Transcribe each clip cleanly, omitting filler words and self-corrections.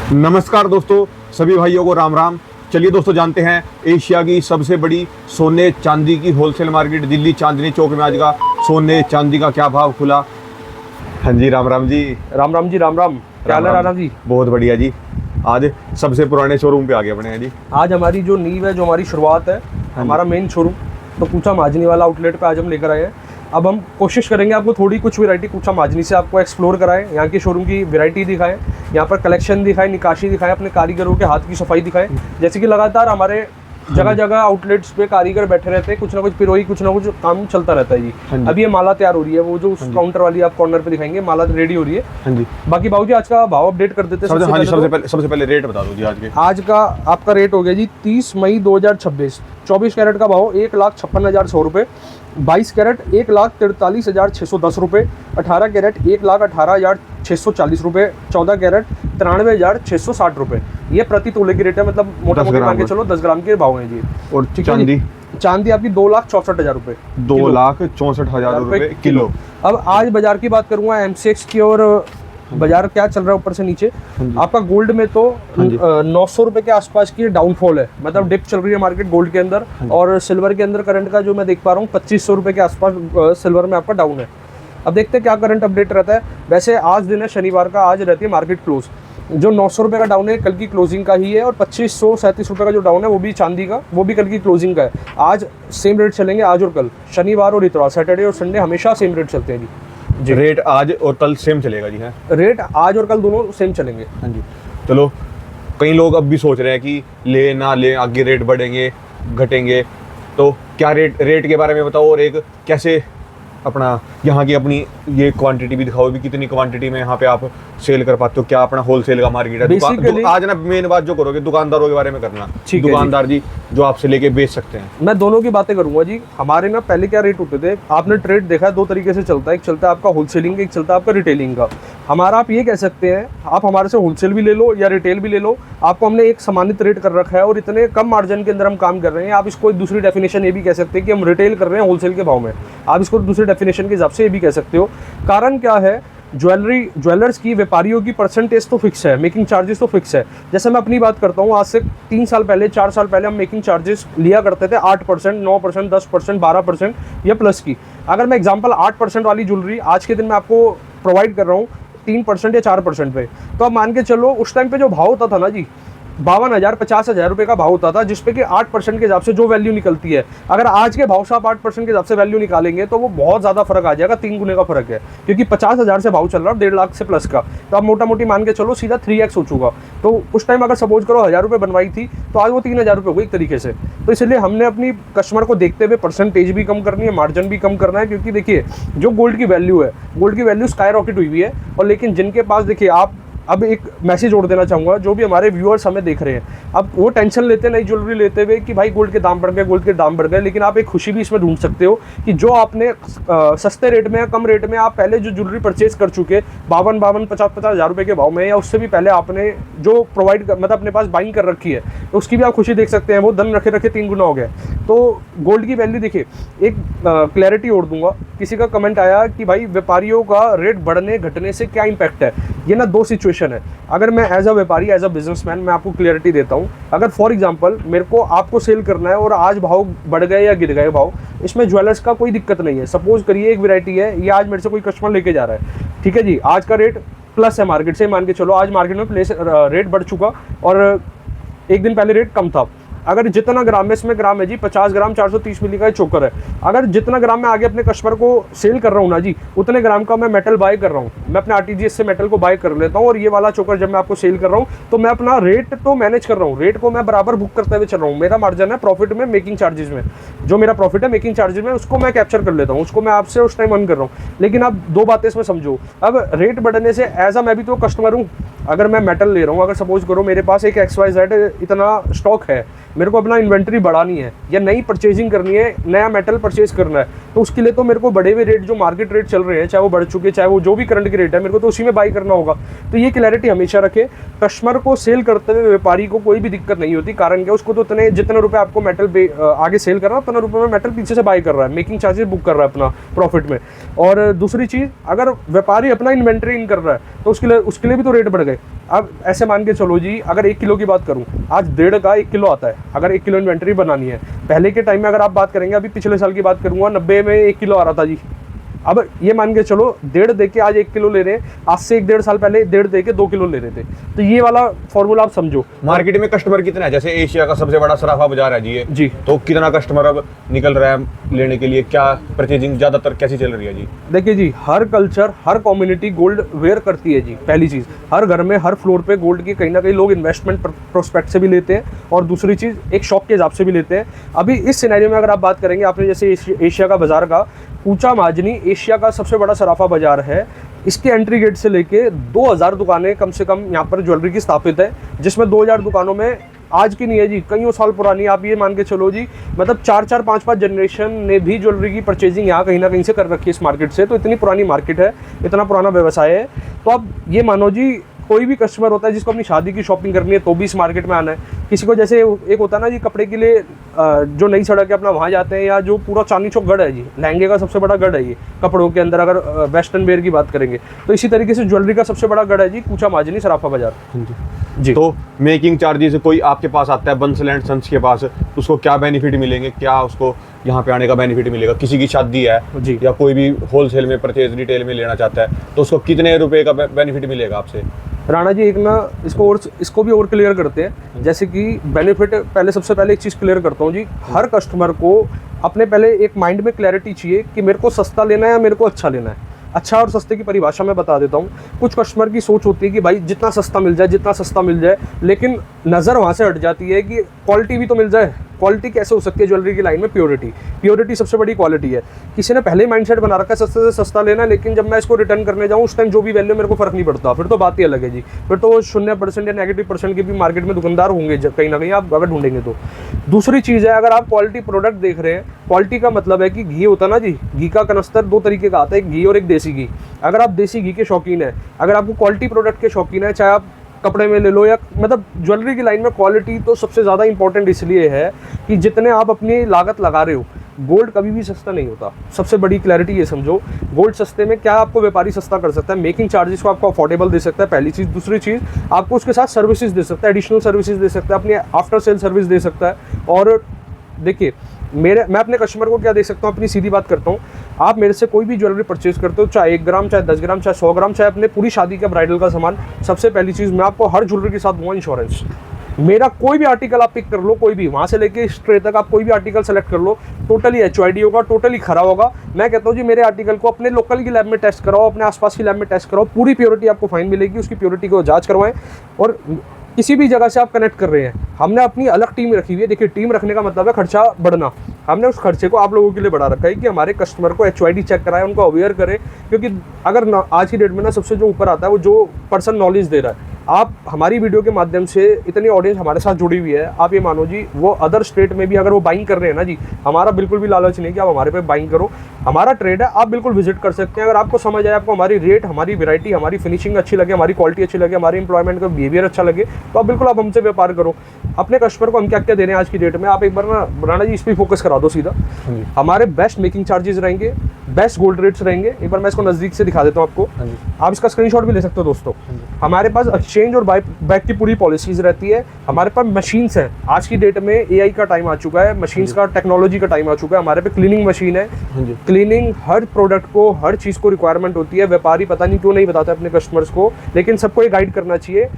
नमस्कार दोस्तों, सभी भाइयों को राम राम। चलिए दोस्तों, जानते हैं एशिया की सबसे बड़ी सोने चांदी की होलसेल मार्केट दिल्ली चांदनी चौक में आज का सोने चांदी का क्या भाव खुला। हाँ जी, राम राम जी। राम राम जी, राम राम। क्या हाल है राणा जी? बहुत बढ़िया जी। आज सबसे पुराने शोरूम पे आ गए अपने। हैं जी, आज हमारी जो नींव है, जो हमारी शुरुआत है, हमारा मेन शोरूम तो कूचा माजनी वाला आउटलेट पे आज हम लेकर आए हैं। अब हम कोशिश करेंगे आपको थोड़ी कुछ वैरायटी कूचा माजनी से आपको एक्सप्लोर कराएं, यहाँ के शोरूम की वैरायटी दिखाएं, यहाँ पर कलेक्शन दिखाएं, निकाशी दिखाएं, अपने कारीगरों के हाथ की सफाई दिखाएं। जैसे कि लगातार हमारे जगह जगह आउटलेट्स पे कारीगर बैठे रहते हैं, कुछ ना कुछ पिरोई, कुछ ना कुछ काम चलता रहता है जी। अभी ये माला तैयार हो रही है, वो जो उस काउंटर वाली आप कॉर्नर पे दिखाएंगे, माला रेडी हो रही है। हाँ जी। बाकी बाबू जी आज का भाव अपडेट कर देते हैं। सबसे पहले रेट बता दो जी। आज का आपका रेट हो गया जी 30 मई 2026। 24 कैरेट का भाव 1,56,100 रुपये, 22 कैरेट 1,43,610 रुपये, 18 कैरेट 1,18,640 रुपये, 14 कैरेट 93,660 रुपये। ये प्रति तोले की रेट है, मतलब मोटा मोटा मान के चलो 10 ग्राम के भाव हैं जी। और चांदी आपकी 2,64,000 रुपये, 2,64,000 रुपये किलो। अब आज बाजार की बात करूंगा एमसीएक्स की, और बाजार क्या चल रहा है ऊपर से नीचे। आपका गोल्ड में तो 900 रुपए के आसपास की डाउनफॉल है, मतलब डिप चल रही है मार्केट गोल्ड के अंदर। और सिल्वर के अंदर करंट का जो मैं देख पा रहा हूँ 2500 रुपए के आसपास सिल्वर में आपका डाउन है। अब देखते हैं क्या करंट अपडेट रहता है। वैसे आज दिन है शनिवार का, आज रहती है मार्केट क्लोज। जो 900 रुपये का डाउन है कल की क्लोजिंग का ही है, और 2537 रुपये का जो डाउन है वो भी चांदी का, वो भी कल की क्लोजिंग का है। आज सेम रेट चलेंगे, आज और कल, शनिवार और इतवार, सैटरडे और संडे हमेशा सेम रेट चलते हैं जी। रेट आज और कल सेम चलेगा जी? है, रेट आज और कल दोनों सेम चलेंगे। हाँ जी। चलो, कई लोग अब भी सोच रहे हैं कि ले ना ले, आगे रेट बढ़ेंगे घटेंगे, तो क्या रेट के बारे में बताओ, और एक कैसे अपना यहाँ की अपनी ये क्वांटिटी भी दिखाओ भी, कितनी क्वांटिटी में यहाँ पे आप सेल कर पाते हो, क्या अपना होलसेल का मार्केट है। आज ना मेन बात जो करोगे दुकानदारों के बारे में करना, दुकानदार जी जो आपसे लेके बेच सकते हैं। मैं दोनों की बातें करूंगा जी। हमारे ना पहले क्या रेट होते थे, आपने ट्रेड देखा है, दो तरीके से चलता है, एक चलता है आपका होलसेलिंग, एक चलता है आपका रिटेलिंग का। हमारा आप ये कह सकते हैं, आप हमारे से होलसेल भी ले लो या रिटेल भी ले लो, आपको हमने एक सम्मानित रेट कर रखा है, और इतने कम मार्जिन के अंदर हम काम कर रहे हैं। आप इसको एक दूसरी डेफिनेशन ये भी कह सकते हैं कि हम रिटेल कर रहे हैं होलसेल के भाव में, आप इसको दूसरी डेफिनेशन के हिसाब से ये भी कह सकते हो। कारण क्या है, ज्वेलर्स की, व्यापारियों की परसेंटेज तो फिक्स है, मेकिंग चार्जेस तो फिक्स है। जैसे मैं अपनी बात करता हूँ, आज से 3 साल पहले, 4 साल पहले हम मेकिंग चार्जेस लिया करते थे 8%, 9%, 10%, 12% या प्लस की। अगर मैं एग्जांपल 8% वाली ज्वेलरी आज के दिन में आपको प्रोवाइड कर रहा हूँ 3% या 4% पे, तो आप मान के चलो उस टाइम पे जो भाव होता था ना जी, 52,000 50,000 रुपये का भाव होता था, जिसपे कि 8% के हिसाब से जो वैल्यू निकलती है। अगर आज के भाव से आप 8% के हिसाब से वैल्यू निकालेंगे तो वो बहुत ज़्यादा फर्क आ जाएगा, 3 गुने का फर्क है, क्योंकि 50,000 से भाव चल रहा है 1.5 लाख से प्लस का, तो आप मोटा मोटी मान के चलो सीधा 3x हो चुका। तो उस टाइम अगर सपोज करो 1,000 रुपये बनवाई थी, तो आज वो 3,000 रुपये हो गई एक तरीके से। तो इसलिए हमने अपनी कस्टमर को देखते हुए परसेंटेज भी कम करनी है, मार्जिन भी कम करना है, क्योंकि देखिए जो गोल्ड की वैल्यू है, गोल्ड की वैल्यू स्काई रॉकेट हुई है। और लेकिन जिनके पास, देखिए आप, अब एक मैसेज जोड़ देना चाहूँगा, जो भी हमारे व्यूअर्स हमें देख रहे हैं, अब वो टेंशन लेते नई ज्वेलरी लेते हुए कि भाई गोल्ड के दाम बढ़ गए, गोल्ड के दाम बढ़ गए, लेकिन आप एक खुशी भी इसमें ढूंढ सकते हो कि जो आपने सस्ते रेट में या कम रेट में आप पहले जो ज्वेलरी परचेज कर चुके 52,000 50,000 हज़ार रुपये के भाव में, या उससे भी पहले आपने जो प्रोवाइड मतलब अपने पास बाइंग कर रखी है, तो उसकी भी आप खुशी देख सकते हैं। वो धन रखे रखे 3 गुना हो गया। तो गोल्ड की वैल्यू देखिए, एक क्लैरिटी और दूंगा। किसी का कमेंट आया कि भाई व्यापारियों का रेट बढ़ने घटने से क्या इम्पैक्ट है। ये ना दो सिचुएशन है। अगर मैं एज अ व्यापारी, एज अ बिजनेसमैन, मैं आपको क्लियरिटी देता हूँ। अगर फॉर एग्जांपल मेरे को आपको सेल करना है और आज भाव बढ़ गए या गिर गए भाव, इसमें ज्वेलर्स का कोई दिक्कत नहीं है। सपोज करिए एक वैरायटी है, ये आज मेरे से कोई कस्टमर लेके जा रहा है, ठीक है जी, आज का रेट प्लस है मार्केट से, मान के चलो आज मार्केट में प्लेस रेट बढ़ चुका और एक दिन पहले रेट कम था। अगर जितना ग्राम में, इसमें ग्राम है जी 50 ग्राम 430 मिली का चोकर है, अगर जितना ग्राम मैं आगे अपने कस्टमर को सेल कर रहा हूँ ना जी, उतने ग्राम का मैं मेटल बाय कर रहा हूँ, मैं अपने आरटीजीएस से मेटल को बाय कर लेता हूँ। और ये वाला चोकर जब मैं आपको सेल कर रहा हूँ तो मैं अपना रेट तो मैनेज कर रहा हूँ, रेट को मैं बराबर बुक करते हुए चल रहा हूँ। मेरा मार्जिन है प्रॉफिट में, मेकिंग चार्जेस में, जो मेरा प्रॉफिट है मेकिंग चार्जेस में, उसको मैं कैप्चर कर लेता हूँ, उसको मैं आपसे उस टाइम अर्न कर रहा हूँ। लेकिन आप दो बातें इसमें समझो। अब रेट बढ़ने से एज अ मैं भी तो कस्टमर हूँ, अगर मैं मेटल ले रहा हूँ, अगर सपोज करो मेरे पास एक XYZ इतना स्टॉक है, मेरे को अपना इन्वेंट्री बढ़ानी है या नई परचेजिंग करनी है, नया मेटल परचेज करना है, तो उसके लिए तो मेरे को बढ़े हुए रेट जो मार्केट रेट चल रहे हैं, चाहे वो बढ़ चुके, चाहे वो जो भी करंट के रेट है, मेरे को तो उसी में बाई करना होगा। तो ये क्लैरिटी हमेशा रखें। कस्टमर को सेल करते हुए व्यापारी को कोई भी दिक्कत नहीं होती। कारण क्या, उसको तो जितने रुपए आपको मेटल आगे सेल कर रहा है उतने रुपए में मेटल पीछे से बाई कर रहा है, मेकिंग चार्जेस बुक कर रहा है अपना प्रॉफिट में। और दूसरी चीज़, अगर व्यापारी अपना इन्वेंट्री इन कर रहा है तो उसके लिए भी तो रेट बढ़ गए। अब ऐसे मान के चलो जी, अगर 1 किलो की बात करूँ, आज 1.5 का 1 किलो आता है। अगर 1 किलो इन्वेंट्री बनानी है, पहले के टाइम में अगर आप बात करेंगे, अभी पिछले साल की बात करूँगा, 90 में 1 किलो आ रहा था जी। अब ये मान के चलो 1.5 दे के आज 1 किलो ले रहे हैं, आज से 1.5 साल पहले 1.5 दे के 2 किलो ले रहे थे। तो ये वाला फॉर्मूला आप समझो। मार्केट में कस्टमर कितना है? जैसे एशिया का सबसे बड़ा सराफा बाजार है जी ये जी, तो कितना कस्टमर अब निकल रहा है लेने के लिए? क्या परचेजिंग ज्यादातर कैसी चल रही है जी? देखिए जी, हर कल्चर, हर कम्युनिटी गोल्ड वेयर करती है जी। पहली चीज़, हर घर में हर फ्लोर पे गोल्ड की कहीं ना कहीं लोग इन्वेस्टमेंट प्रोस्पेक्ट से भी लेते हैं, और दूसरी चीज़ एक शौक के हिसाब से भी लेते हैं। अभी इस सिनेरियो में अगर आप बात करेंगे, आपने जैसे एशिया का बाजार का, पूछा माजनी एशिया का सबसे बड़ा सराफा बाजार है। इसके एंट्री गेट से लेके 2000 दुकानें कम से कम यहाँ पर ज्वेलरी की स्थापित है, जिसमें 2000 दुकानों में आज की नहीं है जी, कईयों साल पुरानी, आप ये मान के चलो जी, मतलब 4-4, 5-5 जनरेशन ने भी ज्वेलरी की परचेजिंग यहाँ कहीं ना कहीं से कर रखी है इस मार्केट से। तो इतनी पुरानी मार्केट है, इतना पुराना व्यवसाय है। तो अब ये मानो जी, कोई भी कस्टमर होता है जिसको अपनी शादी की शॉपिंग करनी है तो भी इस मार्केट में आना है। किसी को जैसे एक होता है ना जी, कपड़े के लिए जो नई सड़क है अपना वहाँ जाते हैं, या जो पूरा चांदनी चौक गढ़ है जी, लहंगे का सबसे बड़ा गढ़ है ये कपड़ों के अंदर, अगर वेस्टर्न वेयर की बात करेंगे तो इसी तरीके से ज्वेलरी का सबसे बड़ा गढ़ है जी कूचा माजनी सराफा बाजार जी। तो मेकिंग चार्जेस कोई आपके पास आता है बंसल एंड सन्स के पास, उसको क्या बेनिफिट मिलेंगे? क्या उसको यहाँ पे आने का बेनिफिट मिलेगा? किसी की शादी है जी, या कोई भी होलसेल में परचेज रिटेल में लेना चाहता है तो उसको कितने रुपए का बेनिफिट मिलेगा आपसे? राणा जी, एक ना इसको भी और क्लियर करते हैं। जैसे कि बेनिफिट, पहले सबसे पहले एक चीज़ क्लियर करता हूँ जी, हर कस्टमर को अपने पहले एक माइंड में क्लैरिटी चाहिए कि मेरे को सस्ता लेना है या मेरे को अच्छा लेना है। अच्छा और सस्ते की परिभाषा मैं बता देता हूँ। कुछ कस्टमर की सोच होती है कि भाई जितना सस्ता मिल जाए, जितना सस्ता मिल जाए, लेकिन नज़र वहाँ से हट जाती है कि क्वालिटी भी तो मिल जाए। क्वालिटी कैसे हो सकती है ज्वेलरी की लाइन में? प्योरिटी सबसे बड़ी क्वालिटी है। किसी ने पहले ही माइंडसेट बना रखा है सस्ते से सस्ता लेना, लेकिन जब मैं इसको रिटर्न करने जाऊँ उस टाइम जो भी वैल्यू मेरे को फर्क नहीं पड़ता, फिर तो बात ही अलग है जी। फिर तो 0% या -% के भी मार्केट में दुकानदार होंगे कहीं ना कहीं, आप अगर ढूंढेंगे तो। दूसरी चीज़ है, अगर आप क्वालिटी प्रोडक्ट देख रहे हैं, क्वालिटी का मतलब है कि घी होता है ना जी, घी का कनस्तर 2 तरीके का आता है, एक घी और एक देसी घी। अगर आप देसी घी के शौकीन है, अगर आपको क्वालिटी प्रोडक्ट के शौकीन है, चाहे आप कपड़े में ले लो या मतलब ज्वेलरी की लाइन में, क्वालिटी तो सबसे ज़्यादा इंपॉर्टेंट इसलिए है कि जितने आप अपनी लागत लगा रहे हो, गोल्ड कभी भी सस्ता नहीं होता। सबसे बड़ी क्लैरिटी ये समझो, गोल्ड सस्ते में क्या आपको व्यापारी सस्ता कर सकता है? मेकिंग चार्जेस को आपको अफोर्डेबल दे सकता है, पहली चीज़। दूसरी चीज़, आपको उसके साथ सर्विसेज दे सकता है, एडिशनल सर्विसेज दे सकता है, अपनी आफ्टर सेल सर्विस दे सकता है। और देखिए, मैं अपने कस्टमर को क्या दे सकता हूँ, अपनी सीधी बात करता हूँ। आप मेरे से कोई भी ज्वेलरी परचेज करते हो, चाहे 1 ग्राम, चाहे 10 ग्राम, चाहे 100 ग्राम, चाहे अपने पूरी शादी का ब्राइडल का सामान, सबसे पहली चीज़ मैं आपको हर ज्वेलरी के साथ दूंगा इंश्योरेंस। मेरा कोई भी आर्टिकल आप पिक कर लो, कोई भी, वहाँ से लेके स्ट्रे तक आप कोई भी आर्टिकल सेलेक्ट कर लो, टोटली HYD होगा, टोटली खरा होगा। मैं कहता हूँ जी, मेरे आर्टिकल को अपने लोकल की लैब में टेस्ट कराओ, अपने आसपास की लैब में टेस्ट कराओ, पूरी प्योरिटी आपको फाइन मिलेगी, उसकी प्योरिटी को जाँच करवाएं। और किसी भी जगह से आप कनेक्ट कर रहे हैं, हमने अपनी अलग टीम रखी हुई है। देखिए, टीम रखने का मतलब है खर्चा बढ़ना। हमने उस खर्चे को आप लोगों के लिए बढ़ा रखा है कि हमारे कस्टमर को HYD चेक कराए, उनको अवेयर करें। क्योंकि अगर आज की डेट में ना सबसे जो ऊपर आता है वो जो पर्सन नॉलेज दे रहा है। आप हमारी वीडियो के माध्यम से इतनी ऑडियंस हमारे साथ जुड़ी हुई है, आप ये मानो जी, वो अदर स्टेट में भी अगर वो बाइंग कर रहे हैं ना जी, हमारा बिल्कुल भी लालच नहीं कि आप हमारे पे बाइंग करो। हमारा ट्रेड है, आप बिल्कुल विजिट कर सकते हैं। अगर आपको समझ आए, आपको हमारी रेट, हमारी वैरायटी, हमारी फिनिशिंग अच्छी लगे, हमारी क्वालिटी अच्छी लगे, हमारी एम्प्लॉयमेंट का बिहेवियर अच्छा लगे, तो आप बिल्कुल आप हमसे व्यापार करो। अपने कस्टमर को हम क्या क्या दे रहे हैं आज की डेट में, आप एक बार ना राणा जी इस पर फोकस करा दो सीधा। हमारे बेस्ट मेकिंग चार्जेस रहेंगे, बेस्ट गोल्ड रेट्स रहेंगे। एक बार मैं इसको नज़दीक से दिखा देता हूँ आपको, आप इसका स्क्रीनशॉट भी ले सकते हो दोस्तों। हमारे पास एक्सचेंज और बैक की पूरी पॉलिसीज रहती है। हमारे पास मशीन्स हैं, आज की डेट में AI का टाइम आ चुका है, मशीन्स का, टेक्नोलॉजी का टाइम आ चुका है। हमारे पे क्लीनिंग मशीन है, क्लीनिंग हर प्रोडक्ट को, हर चीज़ को रिक्वायरमेंट होती है। व्यापारी पता नहीं क्यों नहीं बताते अपने कस्टमर्स को, लेकिन सबको ये गाइड करना चाहिए।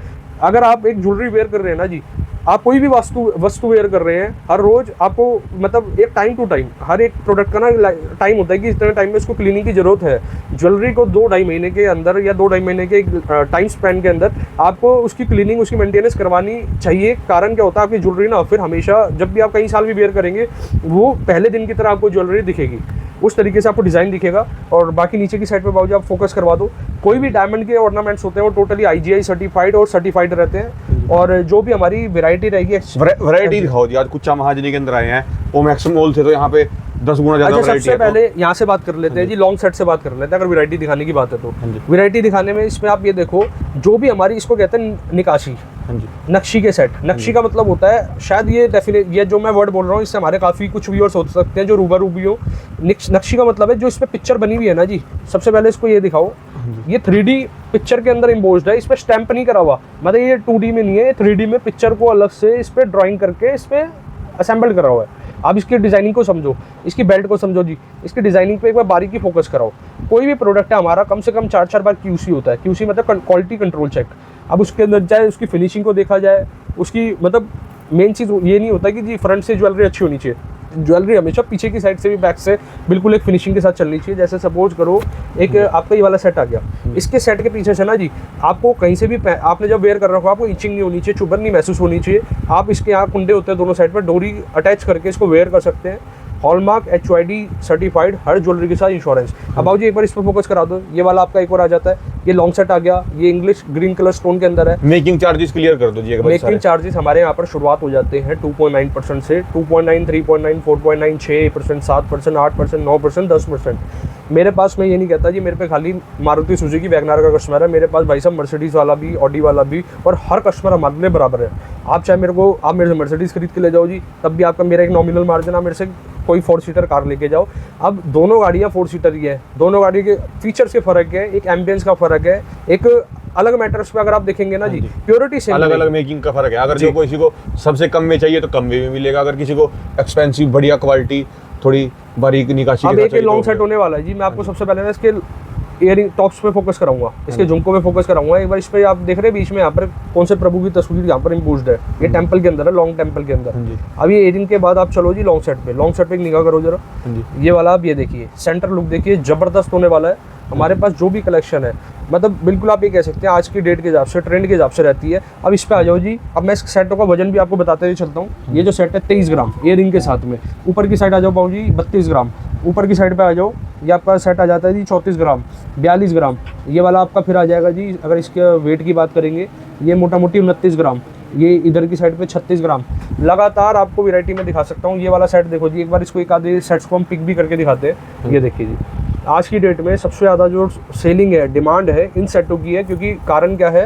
अगर आप एक ज्वेलरी वेयर कर रहे हैं ना जी, आप कोई भी वस्तु वेयर कर रहे हैं, हर रोज आपको मतलब एक टाइम टू टाइम, हर एक प्रोडक्ट का ना टाइम होता है कि इतने टाइम में इसको क्लीनिंग की जरूरत है। ज्वेलरी को 2-2.5 महीने के अंदर या 2-2.5 महीने के टाइम स्पेंड के अंदर आपको उसकी क्लीनिंग, उसकी मेंटेनेंस करवानी चाहिए। कारण क्या होता है, आपकी ज्वेलरी ना फिर हमेशा, जब भी आप कई साल भी वेयर करेंगे, वो पहले दिन की तरह आपको ज्वेलरी दिखेगी, उस तरीके से आपको डिज़ाइन दिखेगा। और बाकी नीचे की साइड पे बाबूजी आप फोकस करवा दो। कोई भी डायमंड के ऑर्नामेंट्स होते हैं वो टोटली IGI सर्टिफाइड और सर्टिफाइड रहते हैं। और जो भी हमारी वैरायटी रहेगी, वैरायटी दिखाओ जी। आज कुछ महाजनी के अंदर आए हैं, वो मैक्सिमम मॉल थे, तो यहाँ पे 10 गुना ज्यादा अच्छा, वैरायटी सबसे है। पहले यहाँ से बात कर लेते हैं जी, लॉन्ग सेट से बात कर लेते हैं। अगर वैरायटी दिखाने की बात है तो हाँ जी। वैरायटी दिखाने में इसमें आप ये देखो, जो भी हमारी इसको कहते हैं निकाशी, हाँ जी, नक्शी के सेट। नक्शी का मतलब होता है, शायद ये डेफिनेट, ये जो मैं वर्ड बोल रहा हूँ इससे हमारे काफ़ी कुछ व्यूअर्स हो सकते हैं जो रूबरू भी हो। नक्शी का मतलब है जो इस पे पिक्चर बनी हुई है ना जी। सबसे पहले इसको ये दिखाओ, ये 3D पिक्चर के अंदर इम्बोज्ड है, इस पे स्टैंप नहीं करा हुआ, मतलब ये 2D में नहीं है, 3D में पिक्चर को अलग से इस पे ड्राइंग करके इस पे असेंबल करा हुआ है। आप इसकी डिज़ाइनिंग को समझो, इसकी बेल्ट को समझो जी, इसकी डिज़ाइनिंग पे एक बार बारीकी फोकस कराओ। कोई भी प्रोडक्ट है हमारा कम से कम 4-4 बार QC होता है। QC मतलब क्वालिटी कंट्रोल चेक। अब उसके अंदर चाहे उसकी फिनिशिंग को देखा जाए, उसकी मतलब मेन चीज़ ये नहीं होता कि जी फ्रंट से ज्वेलरी अच्छी होनी चाहिए, ज्वेलरी हमेशा पीछे की साइड से भी बैक से बिल्कुल एक फिनिशिंग के साथ चलनी चाहिए। जैसे सपोज करो एक आपका ये वाला सेट आ गया, इसके सेट के पीछे से ना जी आपको कहीं से भी आपने जब वेयर कर रखा हो, आपको इचिंग नहीं होनी चाहिए, चुभन नहीं महसूस होनी चाहिए। आप इसके यहाँ कुंडे होते हैं दोनों साइड पर, डोरी अटैच करके इसको वेयर कर सकते हैं। हॉलमार्क HYD सर्टिफाइड, हर ज्वेलरी के साथ इंश्योरेंस। अब आओ जी एक बार इस पर फोकस करा दो, ये वाला आपका एक और आ जाता है, ये लॉन्ग सेट आ गया, ये इंग्लिश ग्रीन कलर स्टोन के अंदर है। मेकिंग चार्जेस क्लियर कर दो जी एक बार मेकिंग सारे। चार्जेस हमारे यहाँ पर शुरुआत हो जाते हैं 2.9% से, 2.9, 3.9, 4.9, 6%, 7%, 8%, 9%, 10%। मेरे पास, मैं ये नहीं कहता जी मेरे पे खाली मारुति सुजुकी वैगनार का कस्टमर है, मेरे पास भाई साहब मर्सिडीज़ वाला भी, ऑडी वाला भी, और हर कस्टमर हमारे लिए बराबर है। आप चाहे आप मेरे से मर्सिडीज़ खरीद के ले जाओ जी, तब भी आपका मेरा एक नॉमिनल मार्जिन, आप मेरे से कोई 4 सीटर कार लेके जाओ। अब दोनों गाड़ियाँ 4 सीटर ही है, दोनों गाड़ी के फीचर्स के फ़र्क है, एक एम्बियंस का फ़र्क है, एक अलग मैटर्स पे अगर आप देखेंगे ना जी, प्योरिटी सेम, अलग अलग मेकिंग का फर्क है। अगर जो किसी को सबसे कम में चाहिए तो कम में मिलेगा, अगर किसी को एक्सपेंसिव बढ़िया क्वालिटी थोड़ी बारीक निकासी अब के साथ एक चाहिए लॉन्ग तो- सेट होने वाला है जी। मैं आपको सबसे पहले ना इसके इयरिंग टॉप्स पे फोकस कराऊंगा, इसके झुमकों पे फोकस कराऊंगा। एक बार इस पे आप देख रहे हैं बीच में यहाँ पर कौन से प्रभु की तस्वीर यहाँ पर इम्पोज्ड है, ये टेंपल के अंदर है, लॉन्ग टेंपल के अंदर। हाँ जी, अब ये इयरिंग के बाद आप चलो जी लॉन्ग सेट पे। लॉन्ग सेट पे एक निगाह करो जरा, हाँ जी, ये वाला आप ये देखिए, सेंटर लुक देखिए, जबरदस्त होने वाला है। हमारे पास जो भी कलेक्शन है, मतलब बिल्कुल आप ये कह सकते हैं आज की डेट के हिसाब से, ट्रेंड के हिसाब से रहती है। अब इस पे आ जाओ जी। अब मैं इस सेटों का वजन भी आपको बताते हुए चलता हूँ। ये जो सेट है 23 ग्राम इयरिंग के साथ में। ऊपर की साइड आ जाओ बाबू जी 32 ग्राम, ऊपर की साइड पे आ जाओ, ये आपका सेट आ जाता है जी 34 ग्राम, 42 ग्राम। ये वाला आपका फिर आ जाएगा जी, अगर इसके वेट की बात करेंगे, ये मोटा मोटी 29 ग्राम, ये इधर की साइड पे 36 ग्राम। लगातार आपको वैरायटी में दिखा सकता हूँ। ये वाला सेट देखो जी, एक बार इसको एक आधे सेट्स को हम पिक भी करके दिखाते हैं। ये देखिए जी, आज की डेट में सबसे ज़्यादा जो सेलिंग है, डिमांड है इन सेटों की है, क्योंकि कारण क्या है,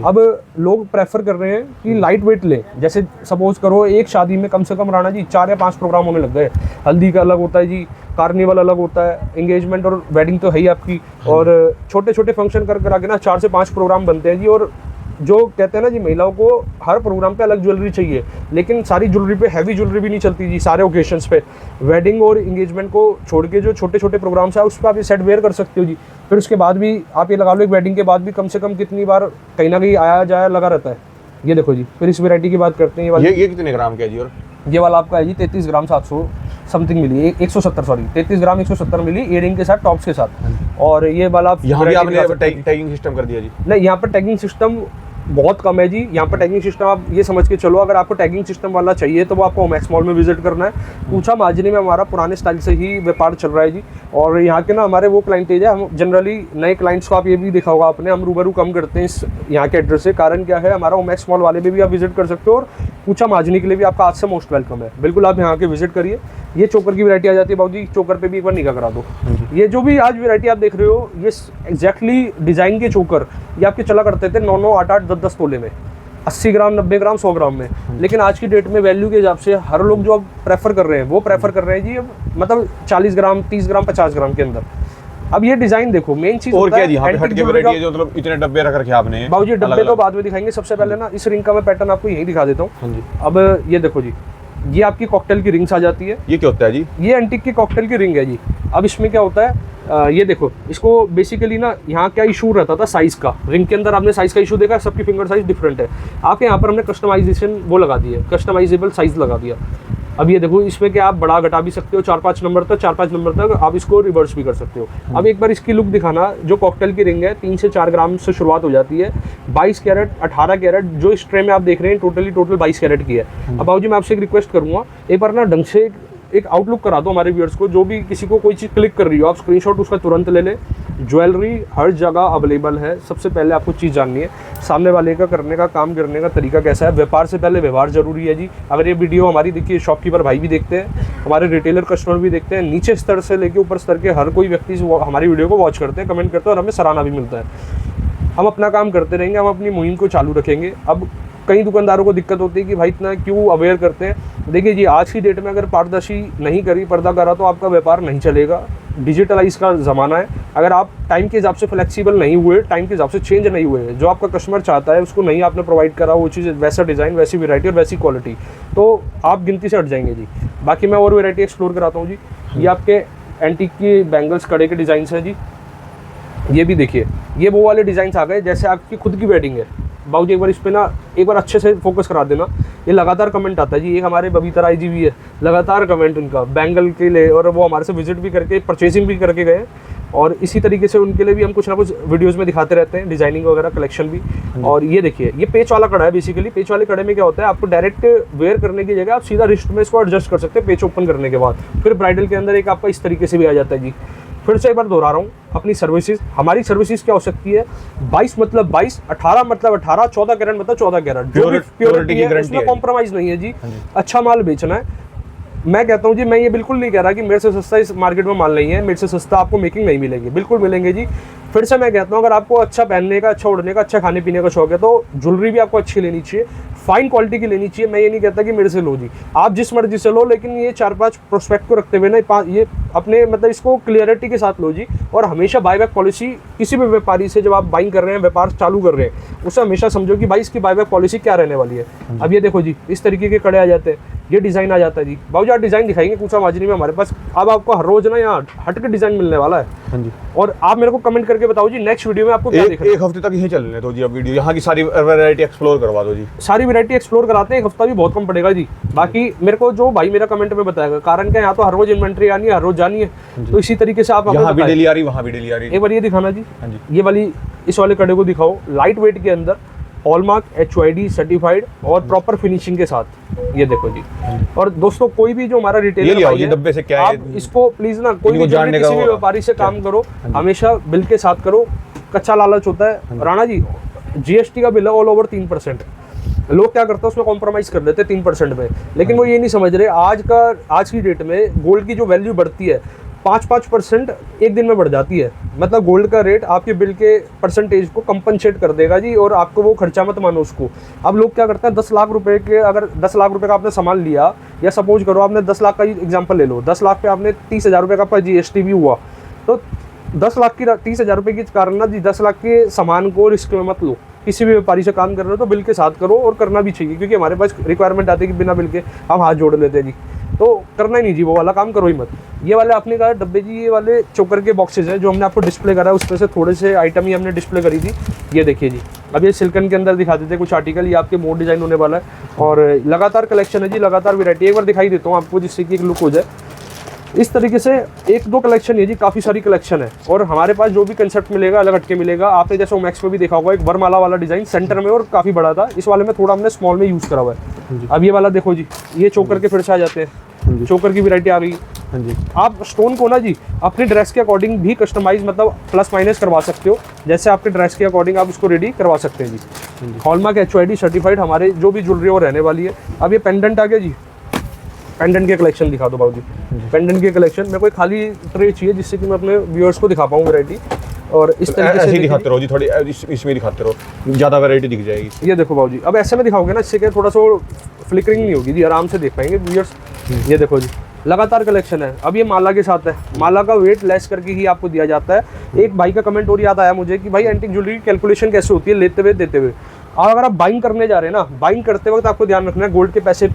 अब लोग प्रेफर कर रहे हैं कि लाइट वेट लें। जैसे सपोज करो एक शादी में कम से कम राणा जी 4 या 5 प्रोग्राम होने लग गए। हल्दी का अलग होता है जी, कार्निवल अलग होता है, एंगेजमेंट और वेडिंग तो है ही आपकी, और छोटे छोटे फंक्शन कर आगे ना 4 से 5 प्रोग्राम बनते हैं जी। और जो कहते हैं ना जी, महिलाओं को हर प्रोग्राम पे अलग ज्वेलरी चाहिए, लेकिन सारी ज्वेलरी पे हैवी ज्वेलरी भी नहीं चलती जी सारे ओकेशंस पे। वेडिंग और एंगेजमेंट को छोड़ के जो छोटे छोटे प्रोग्राम्स है, उस पर आप ये सेट वेयर कर सकते हो जी। फिर उसके बाद भी आप ये लगा लो, एक वेडिंग के बाद भी कम से कम कितनी बार कहीं ना कहीं आया जाया लगा रहता है। ये देखो जी, फिर इस वैरायटी की बात करते हैं। ये कितने ग्राम का है जी? और ये वाला आपका है जी 33 ग्राम 700 समथिंग मिली, 170 सॉरी 33 ग्राम 170 मिली इयरिंग के साथ, टॉप्स के साथ। और ये वाला आप यहाँ भी variety दिखा आपने सकते हैं। टैगिंग सिस्टम कर दिया जी? नहीं, यहाँ पर टैगिंग सिस्टम बहुत कम है जी। यहाँ पर टैगिंग सिस्टम आप ये समझ के चलो, अगर आपको टैगिंग सिस्टम वाला चाहिए तो वो आपको ओमैक्स मॉल में विजिट करना है। पूछा माजनी में हमारा पुराने स्टाइल से ही व्यापार चल रहा है जी। और यहाँ के ना हमारे वो क्लाइंटेज है, हम जनरली नए क्लाइंट्स को, आप ये भी देखा होगा आपने, हम रूबरू कम करते हैं इस यहाँ के एड्रेस से। कारण क्या है, हमारा ओमैक्स मॉल वाले में भी आप विजिट कर सकते हो, और पूछा माजनी के लिए भी आपका आज से मोस्ट वेलकम है। बिल्कुल आप यहाँ के विजिट करिए। ये चोकर की वैरायटी आ जाती है बाबू जी, चोकर पे भी एक बार निगाह करा दो। ये जो भी आज वैरायटी आप देख रहे हो, ये एग्जैक्टली डिज़ाइन के चोकर ये आपके चला करते थे 9-9, 8-8, 10-10 तोले में, 80 ग्राम, 90 ग्राम, 100 ग्राम में। लेकिन आज की डेट में वैल्यू के हिसाब से हर लोग जो अब प्रेफर कर रहे हैं, वो प्रेफर कर रहे हैं जी अब मतलब 40 ग्राम, 30 ग्राम, 50 ग्राम के अंदर। अब ये डिजाइन देखो, मेन चीज और क्या जी यहाँ पे हट के वैरायटी है जो मतलब इतने डब्बे रख रखे आपने? बाबू जी डब्बे तो बाद में दिखाएंगे, सबसे पहले ना इस रिंग का मैं पैटर्न आपको यही दिखा देता हूँ। हाँ जी, अब ये देखो जी, ये आपकी कॉकटेल की रिंग्स आ जाती है। ये क्या होता है जी? ये एंटीक की कॉकटेल की रिंग है जी। अब इसमें क्या होता है, ये देखो, इसको बेसिकली ना यहाँ क्या इशू रहता था साइज का, रिंग के अंदर आपने साइज का इशू देखा, सबकी फिंगर साइज डिफरेंट है। आपके यहाँ पर हमने कस्टमाइजेशन वो लगा दी है, कस्टमाइजेबल साइज लगा दिया। अब ये देखो, इसमें क्या आप बड़ा घटा भी सकते हो, 4-5 नंबर तक, 4-5 नंबर तक आप इसको रिवर्स भी कर सकते हो। अब एक बार इसकी लुक दिखाना, जो कॉकटेल की रिंग है 3 से 4 ग्राम से शुरुआत हो जाती है, 22 कैरेट, 18 कैरेट, जो इस ट्रे में आप देख रहे हैं टोटल 22 कैरेट की है। अब बाबू जी मैं आपसे एक रिक्वेस्ट करूँगा, एक बार ना ढंग से एक आउटलुक करा दो हमारे व्यूअर्स को, जो भी किसी को कोई चीज़ क्लिक कर रही हो आप स्क्रीनशॉट उसका तुरंत ले लें। ज्वेलरी हर जगह अवेलेबल है। सबसे पहले आपको चीज़ जाननी है सामने वाले का करने का काम करने का तरीका कैसा है। व्यापार से पहले व्यवहार जरूरी है जी। अगर ये वीडियो हमारी देखिए शॉपकीपर भाई भी देखते हैं, हमारे रिटेलर कस्टमर भी देखते हैं, नीचे स्तर से लेके ऊपर स्तर के हर कोई व्यक्ति हमारी वीडियो को वॉच करते हैं, कमेंट करते हैं और हमें सराहना भी मिलता है। हम अपना काम करते रहेंगे, हम अपनी मुहिम को चालू रखेंगे। अब कई दुकानदारों को दिक्कत होती है कि भाई इतना क्यों अवेयर करते हैं। देखिए जी, आज की डेट में अगर पारदर्शी नहीं करी, पर्दा करा, तो आपका व्यापार नहीं चलेगा। डिजिटलाइज का ज़माना है। अगर आप टाइम के हिसाब से फ्लेक्सिबल नहीं हुए, टाइम के हिसाब से चेंज नहीं हुए, जो आपका कस्टमर चाहता है उसको नहीं आपने प्रोवाइड करा, वो चीज़ वैसा डिज़ाइन, वैसी वैरायटी और वैसी क्वालिटी, तो आप गिनती से हट जाएंगे जी। बाकी मैं और वैरायटी एक्सप्लोर कराता हूँ जी। ये आपके एंटीक की बैंगल्स कड़े के डिज़ाइन हैं जी। ये भी देखिए, ये वो वाले डिज़ाइन आ गए जैसे आपकी खुद की वेडिंग है। बाबूजी एक बार इस पे ना एक बार अच्छे से फोकस करा देना। ये लगातार कमेंट आता है जी। एक हमारे बबीता राय जी भी है, लगातार कमेंट उनका बैंगल के लिए, और वो हमारे से विजिट भी करके परचेसिंग भी करके गए। और इसी तरीके से उनके लिए भी हम कुछ ना कुछ वीडियोस में दिखाते रहते हैं, डिजाइनिंग वगैरह कलेक्शन भी। और ये देखिए, ये पेच वाला कड़ा है बेसिकली। पेच वाले कड़े में क्या होता है, आपको डायरेक्ट वेयर करने की जगह आप सीधा रिस्ट में इसको एडजस्ट कर सकते हैं पेच ओपन करने के बाद। फिर ब्राइडल के अंदर एक आपका इस तरीके से भी आ जाता है जी। फिर से एक बार दोहरा रहा हूँ, अपनी सर्विसेज, हमारी सर्विसेज क्या हो सकती है, 22 मतलब 22, 18 मतलब 18, 14 कैरेट मतलब 14 कैरेट, जो भी प्योरिटी है उसमें कॉम्प्रोमाइज नहीं है जी। अच्छा माल बेचना है। मैं कहता हूँ जी, मैं ये बिल्कुल नहीं कह रहा कि मेरे से सस्ता इस मार्केट में माल नहीं है, मेरे से सस्ता आपको मेकिंग नहीं मिलेगी, बिल्कुल मिलेंगे जी। फिर से मैं कहता हूँ, अगर आपको अच्छा पहनने का, अच्छा उड़ने का, अच्छा खाने पीने का शौक है, तो ज्वेलरी भी आपको अच्छी लेनी चाहिए, फाइन क्वालिटी की लेनी चाहिए। मैं ये नहीं कहता कि मेरे से लो जी, आप जिस मर्जी से लो, लेकिन ये 4-5 प्रोस्पेक्ट को रखते हुए ना, ये अपने मतलब इसको क्लियरिटी के साथ लो जी। और हमेशा बाईबैक पॉलिसी किसी भी व्यापारी से, जब आप बाइंग कर रहे हैं, व्यापार चालू कर रहे हैं, उससे हमेशा समझो कि भाई इसकी बाईबैक पॉलिसी क्या रहने वाली है। अब ये देखो जी, इस तरीके के कड़े आ जाते हैं, ये डिज़ाइन आ जाता है जी। बाबूजी आप डिज़ाइन दिखाएंगे कूचा माजरी में हमारे पास। अब आपको हर रोज ना यहाँ हट के डिज़ाइन मिलने वाला है। हाँ जी। और आप मेरे को कमेंट करके बताओ जी, नेक्स्ट वीडियो में आपको क्या देखना है। एक हफ्ते तक यही चलने दो जी। अब वीडियो यहाँ की सारी वैरायटी एक्सप्लोर करवा दो जी। सारी वैरायटी एक्सप्लोर कराते हैं, एक हफ्ता भी बहुत कम पड़ेगा जी। बाकी मेरे को जो भाई मेरा कमेंट में बताएगा, कारण क्या, यहाँ तो हर रोज इन्वेंट्री आनी है, हर रोज जानी है, तो इसी तरीके से आप यहाँ भी डेली आ रही, वहाँ भी डेली आ रही। एक बार ये दिखाना जी। हाँ जी। ये वाली, इस वाले कड़े को दिखाओ, लाइट वेट के अंदर, हॉलमार्क, HYD सर्टिफाइड और प्रॉपर फिनिशिंग के साथ। ये देखो जी। और दोस्तों, कोई भी जो हमारा रिटेलर भाई है, डब्बे से क्या आप इसको प्लीज ना, कोई भी किसी भी व्यापारी से काम करो, हमेशा बिल के साथ करो। कच्चा लालच होता है राणा जी। GST का बिल है ऑल ओवर 3%। लोग क्या करते हैं, उसमें कॉम्प्रोमाइज कर लेते हैं 3% में, लेकिन वो ये नहीं समझ रहे, आज की डेट में गोल्ड की जो वैल्यू बढ़ती है 5% एक दिन में बढ़ जाती है। मतलब गोल्ड का रेट आपके बिल के परसेंटेज को कंपनसेट कर देगा जी, और आपको वो खर्चा मत मानो उसको। अब लोग क्या करते हैं, 10 लाख रुपए के, अगर 10 लाख रुपए का आपने सामान लिया, या सपोज करो आपने 10 लाख का एग्जांपल ले लो, 10 लाख पे आपने 30,000 रुपये का आपका GST भी हुआ, तो 10 लाख की 30,000 रुपये के कारण ना जी, 10 लाख के सामान को रिस्क में मत लो। किसी भी व्यापारी से काम कर रहे हो तो बिल के साथ करो, और करना भी चाहिए, क्योंकि हमारे पास रिक्वायरमेंट आती है कि बिना बिल के हम हाथ जोड़ लेते हैं जी, तो करना ही नहीं जी, वो वाला काम करो ही मत। ये वाले आपने कहा डब्बे जी, ये वाले चोकर के बॉक्सेज हैं जो हमने आपको डिस्प्ले करा है, उसमें से थोड़े से आइटम ही हमने डिस्प्ले करी थी। ये देखिए जी, अब ये सिल्कन के अंदर दिखा देते हैं कुछ आर्टिकल, ये आपके मोड डिज़ाइन होने वाला है, और लगातार कलेक्शन है जी, लगातार वैरायटी। एक बार दिखाई देता हूँ आपको, जिससे कि एक लुक हो जाए। इस तरीके से 1-2 कलेक्शन है जी, काफ़ी सारी कलेक्शन है। और हमारे पास जो भी कंसेप्ट मिलेगा अलग हटके मिलेगा। आपने जैसे ओमैक्स पे भी देखा होगा, एक वरमाला वाला डिज़ाइन सेंटर में और काफ़ी बड़ा था, इस वाले में थोड़ा हमने स्मॉल में यूज़ करा हुआ है। अब ये वाला देखो जी, ये चोकर के फिर से आ जाते हैं, चोकर की वैरायटी आ गई। हाँ जी। आप स्टोन को ना जी अपनी ड्रेस के अकॉर्डिंग भी कस्टमाइज, मतलब प्लस माइनस करवा सकते हो, जैसे आपके ड्रेस के अकॉर्डिंग आप उसको रेडी करवा सकते हैं जी। हॉलमार्क HYD सर्टिफाइड हमारे जो भी ज्वेलरी वो रहने वाली है। अब ये पेंडेंट आ गया जी, पेंडेंट के कलेक्शन दिखा दो बाबूजी। पेंडेंट के कलेक्शन, मेरे को एक खाली ट्रे चाहिए जिससे कि मैं अपने व्यूअर्स को दिखा पाऊँ वैरायटी, और इस तरीके से दिखाते रहो जी, थोड़ी इसमें दिखाते रहो, ज़्यादा वैरायटी दिख जाएगी। ये देखो बाबूजी, अब ऐसे में दिखाओगे ना, इससे क्या थोड़ा सा फ्लिकरिंग नहीं होगी जी, आराम से देख पाएंगे व्यूअर्स। ये देखो जी, लगातार कलेक्शन है। अब ये माला के साथ है, माला का वेट लेस करके ही आपको दिया जाता है। एक भाई का कमेंट और याद आया मुझे कि भाई एंटीक ज्वेलरी की कैलकुलेशन कैसे होती है, लेते हुए देते हुए। और अगर आप बाइंग करने जा रहे हैं ना, बाइंग करते वक्त आपको ध्यान रखना है, गोल्ड के पैसे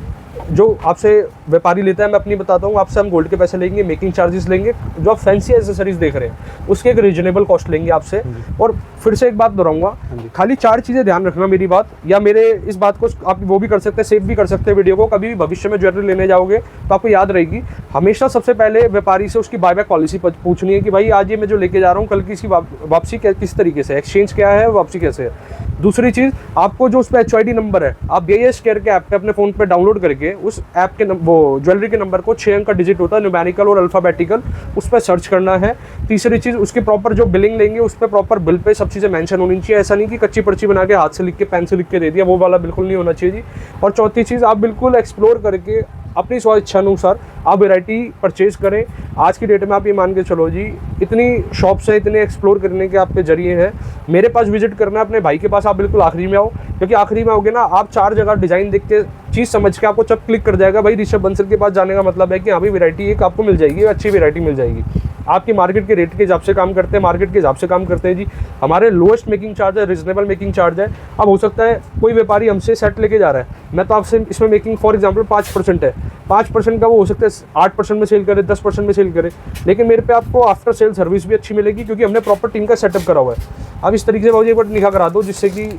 जो आपसे व्यापारी लेता है, मैं अपनी बताता हूँ, आपसे हम गोल्ड के पैसे लेंगे, मेकिंग चार्जेस लेंगे, जो आप फैंसी एसेसरीज देख रहे हैं उसके एक रीजनेबल कॉस्ट लेंगे आपसे। और फिर से एक बात दोहराऊंगा, खाली 4 चीज़ें ध्यान रखना मेरी बात, या मेरे इस बात को आप वो भी कर सकते हैं, सेव भी कर सकते हैं वीडियो को। कभी भी भविष्य में ज्वेलरी लेने जाओगे तो आपको याद रहेगी, हमेशा सबसे पहले व्यापारी से उसकी बायबैक पॉलिसी पूछनी है कि भाई आज ये मैं जो लेके जा रहा हूँ, कल की इसकी वापसी किस तरीके से, एक्सचेंज क्या है, वापसी कैसे है। दूसरी चीज़, आपको जो उस पर HYD नंबर है, आप BIS केयर के ऐप पे अपने फ़ोन पे डाउनलोड करके उस ऐप के वो ज्वेलरी के नंबर को 6 अंक का डिजिट होता है, न्यूमेरिकल और अल्फ़ाबेटिकल, उस पर सर्च करना है। तीसरी चीज़, उसकी प्रॉपर जो बिलिंग लेंगे उस पर प्रॉपर बिल पे सब चीज़ें मेंशन होनी चाहिए। ऐसा नहीं कि कच्ची पर्ची बना के हाथ से लिख के पेन से लिख के दे दिया, वो वाला बिल्कुल नहीं होना चाहिए जी। और चौथी चीज़, आप बिल्कुल एक्सप्लोर करके अपनी स्व इच्छा अनुसार आप वैरायटी परचेज़ करें। आज की डेट में आप ये मान के चलो जी, इतनी शॉप्स हैं, इतने एक्सप्लोर करने के आपके जरिए हैं। मेरे पास विजिट करना है अपने भाई के पास, आप बिल्कुल आखिरी में आओ, क्योंकि आखिरी में आओगे ना, आप 4 जगह डिज़ाइन देख के चीज़ समझ के आपको जब क्लिक कर जाएगा भाई ऋषभ बंसल के पास जाने का मतलब है कि हाँ भाई वैरायटी एक आपको मिल जाएगी, अच्छी वैरायटी मिल जाएगी। आपकी मार्केट के रेट के हिसाब से काम करते हैं, मार्केट के हिसाब से काम करते हैं जी। हमारे लोएस्ट मेकिंग चार्ज है, रिजनेबल मेकिंग चार्ज है। अब हो सकता है कोई व्यापारी हमसे सेट लेके जा रहा है, मैं तो आपसे इसमें मेकिंग फॉर एग्जांपल 5% है, 5% का वो हो सकता है 8% में सेल करे, 10% में सेल करे, लेकिन मेरे पे आपको आफ्टर सेल सर्विस भी अच्छी मिलेगी, क्योंकि हमने प्रॉपर टीम का सेटअप करा हुआ है। अब इस तरीके से भाई एक बार निकाह करा दो, जिससे कि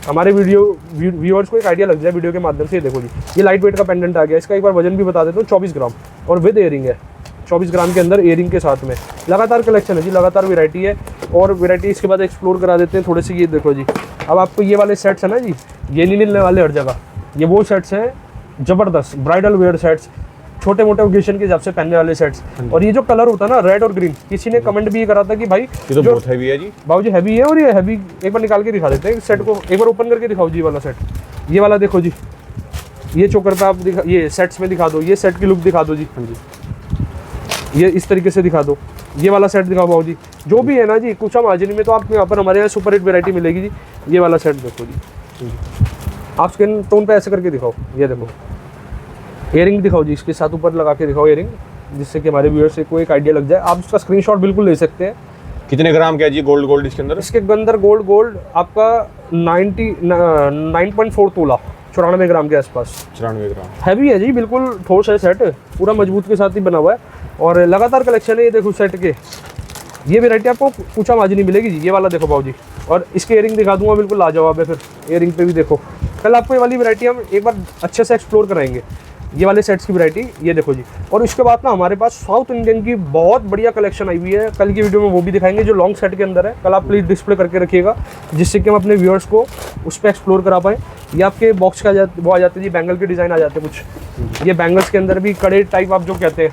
हमारे व्यूअर्स को एक आइडिया लग जाए वीडियो के माध्यम से। ये देखो जी, ये लाइट वेट का पेंडेंट आ गया, इसका एक बार वजन भी बता देता हूँ, 24 ग्राम और विद एयरिंग है, 24 ग्राम के अंदर एयरिंग के साथ में। लगातार कलेक्शन है जी, लगातार वैरायटी है। और वैरायटी इसके बाद एक्सप्लोर करा देते हैं थोड़े से। ये देखो जी, अब आपको ये वाले सेट्स है ना जी, ये नहीं मिलने वाले हर जगह, ये वो सेट्स हैं ज़बरदस्त ब्राइडल वेयर सेट्स, छोटे मोटे ओकेजन के हिसाब से पहनने वाले सेट्स। और ये जो कलर होता है ना, रेड और ग्रीन, किसी ने कमेंट भी ये करा था कि भाई ये तो बहुत हैवी है जी, बाबू जी हैवी है। और ये हैवी एक बार निकाल के दिखा देते हैं सेट को, एक बार ओपन करके दिखाओ जी वाला सेट, ये वाला देखो जी, ये चोकर पे आप दिखा, ये सेट्स में दिखा दो, ये सेट की लुक दिखा दो जी। हाँ जी, ये इस तरीके से दिखा दो, ये वाला सेट दिखाओ बाबू जी, जो भी है ना जी। कुछ मार्जिन में तो आपको यहाँ पर हमारे यहाँ सुपर हिट वैरायटी मिलेगी जी। ये वाला सेट देखो जी, आप स्किन टोन पे ऐसे करके दिखाओ, ये देखो एयरिंग दिखाओ जी, इसके साथ ऊपर लगा के दिखाओ एयरिंग, जिससे कि हमारे व्यूअर्स को एक आइडिया लग जाए। आप उसका स्क्रीनशॉट बिल्कुल ले सकते हैं। कितने ग्राम का है जी गोल्ड इसके अंदर? इसके अंदर गोल्ड आपका 9.4 तोला, 94 ग्राम के आसपास। 94 ग्राम हैवी है जी, बिल्कुल ठोस है सेट, पूरा मजबूत के साथ ही बना हुआ है। और लगातार कलेक्शन है, ये देखो सेट के, ये वैरायटी आपको पूछा माजी नहीं मिलेगी जी। ये वाला देखो बाबू जी, और इसके एयरिंग दिखा दूंगा, बिल्कुल लाजवाब है। फिर एयरिंग पे भी देखो, कल आपको ये वाली वैरायटी हम एक बार अच्छे से एक्सप्लोर कराएंगे, ये वाले सेट्स की वैरायटी। ये देखो जी, और इसके बाद ना हमारे पास साउथ इंडियन की बहुत बढ़िया कलेक्शन आई हुई है, कल की वीडियो में वो भी दिखाएंगे, जो लॉन्ग सेट के अंदर है। कल आप प्लीज़ डिस्प्ले करके रखिएगा, जिससे कि हम अपने व्यूअर्स को उस पर एक्सप्लोर करा पाएँ। ये आपके बॉक्स का वो आ जाते हैं जी, बैंगल के डिज़ाइन आ जाते हैं कुछ। ये बैंगल्स के अंदर भी कड़े टाइप आप जो कहते हैं,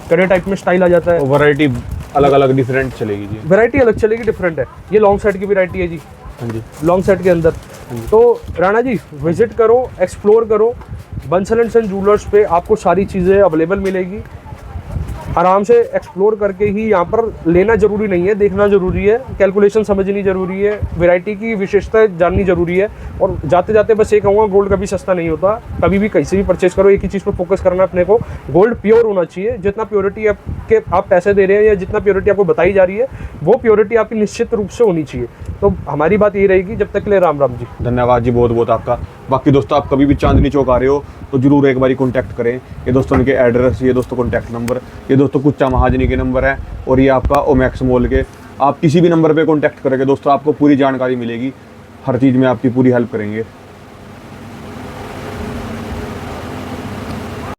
कड़े टाइप में स्टाइल आ जाता है। वैरायटी अलग अलग डिफरेंट चलेगी जी, वैरायटी अलग चलेगी, डिफरेंट है। ये लॉन्ग सेट की वैरायटी है जी। हाँ जी, लॉन्ग सेट के अंदर। तो राणा जी विजिट करो, एक्सप्लोर करो, बंसल एंड सन ज्वेलर्स पे आपको सारी चीज़ें अवेलेबल मिलेगी। आराम से एक्सप्लोर करके ही यहाँ पर लेना जरूरी नहीं है, देखना जरूरी है, कैलकुलेशन समझनी जरूरी है, वैरायटी की विशेषता जाननी जरूरी है। और जाते जाते बस ये कहूँगा, गोल्ड कभी सस्ता नहीं होता, कभी भी कहीं से भी परचेस करो, एक ही चीज़ पर फोकस करना अपने को, गोल्ड प्योर होना चाहिए। जितना प्योरिटी आपके आप पैसे दे रहे हैं या जितना प्योरिटी आपको बताई जा रही है, वो प्योरिटी आपकी निश्चित रूप से होनी चाहिए। तो हमारी बात ये रहेगी, जब तक के लिए राम राम जी। धन्यवाद जी बहुत बहुत आपका। बाकी दोस्तों, आप कभी भी चांदनी चौक आ रहे हो तो जरूर एक बारी कॉन्टैक्ट करें। ये दोस्तों उनके एड्रेस, ये दोस्तों कॉन्टैक्ट नंबर, ये दोस्तों कुच्चा महाजनी के नंबर है, और ये आपका ओमैक्स मॉल के। आप किसी भी नंबर पे कॉन्टैक्ट करेंगे दोस्तों, आपको पूरी जानकारी मिलेगी, हर चीज़ में आपकी पूरी हेल्प करेंगे।